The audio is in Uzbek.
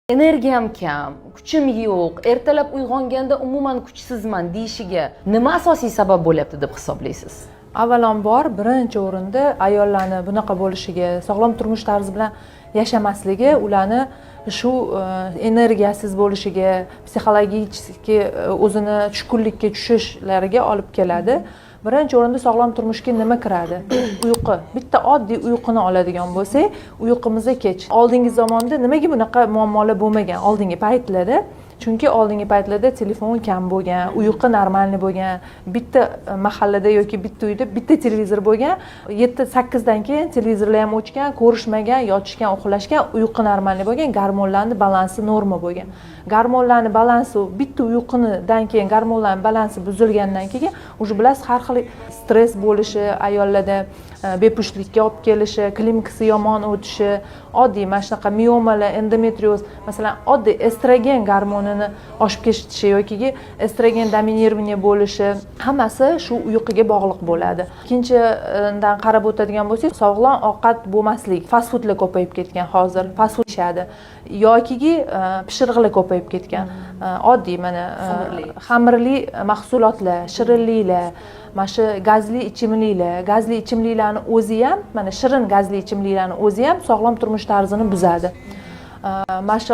energiyam kam, kuchim yo'q, ertalab uyg'onganda umuman kuchsizman deyishiga nima asosiy sabab bo'lyapti deb hisoblaysiz? Avvalambor birinchi o'rinda ayollarni bunaqa bo'lishiga, sog'lom turmush tarzi bilan yashamasligi ularni shu energiyasiz bo'lishiga, psixologik o'zini tushkunlikka tushishlariga olib keladi. Birinchi o'rinda sog'lom turmushga nima kiradi? Uyqu. Bitta oddiy uyquni oladigan bo'lsak, uyqumizni kech. Oldingi zamonda nimaga bunaqa muammolar bo'lmagan? Oldingi paytlarda, chunki oldingi paytlarda telefon kam bo'lgan, uyqu normalniy bo'lgan, bitta mahallada yoki bitta uyda bitta televizor bo'lgan, 7-8 dan keyin televizorlar ham o'chgan, ko'rishmagan, yotishgan, uxlashgan, uyqu normalniy bo'lgan, gormonlarning balansi norma bo'lgan. Gormonlarning balansi bitta uyqudan keyin gormonlarning balansi buzilgandan keyin уже bilasiz har xil stress bo'lishi, ayollarda bepushtlikka olib kelishi, klinikasi yomon o'tishi, oddiy mana shunaqa miomalar, endometrioz, masalan, oddiy estrogen gormonini oshib ketishi yoki estrogen dominирование bo'lishi, hammasi shu uyquga bog'liq bo'ladi. Ikkinchidan qarab o'tadigan bo'lsak, sog'lom ovqat bo'lmaslik, fast foodlar ko'payib ketgan hozir, fast food ishadi yoki pishiriqlar ko'payib ketgan. Oddiy mana xamirli mahsulotlar, shirinliklar, mana shu gazli ichimliklarni o'zi ham, mana shirin gazli ichimliklarni o'zi ham sog'lom turmush tarzini buzadi. Mana shu